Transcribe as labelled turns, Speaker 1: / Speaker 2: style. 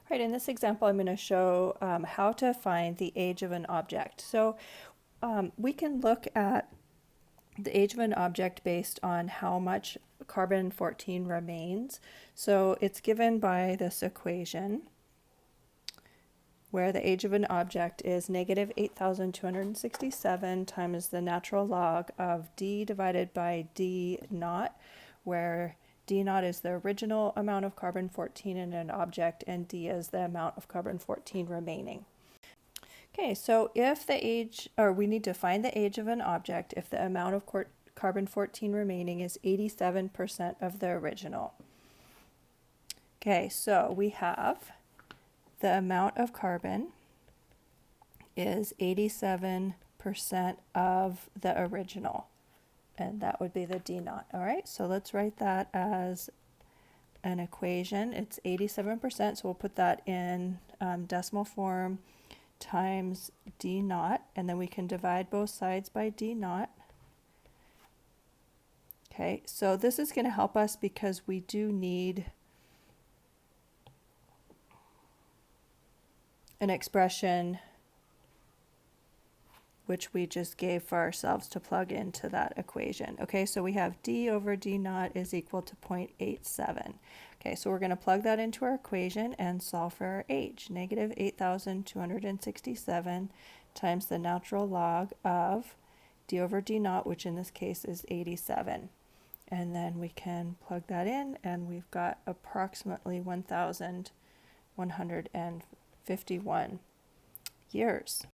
Speaker 1: Right, in this example, I'm going to show how to find the age of an object. So we can look at the age of an object based on how much carbon-14 remains. So it's given by this equation where the age of an object is negative 8,267 times the natural log of d divided by d naught, where d naught is the original amount of carbon-14 in an object and d is the amount of carbon-14 remaining. Okay, so if the age, or we need to find the age of an object if the amount of carbon-14 remaining is 87% of the original. Okay, so we have the amount of carbon is 87% of the original, and that would be the d naught. All right, so let's write that as an equation. It's 87%, so we'll put that in decimal form times d naught, and then we can divide both sides by d naught. Okay, so this is going to help us because we do need an expression which we just gave for ourselves to plug into that equation. Okay, so we have d over d naught is equal to 0.87. Okay, so we're going to plug that into our equation and solve for our age. Negative 8,267 times the natural log of d over d naught, which in this case is 87. And then we can plug that in, and we've got approximately 1,151 years.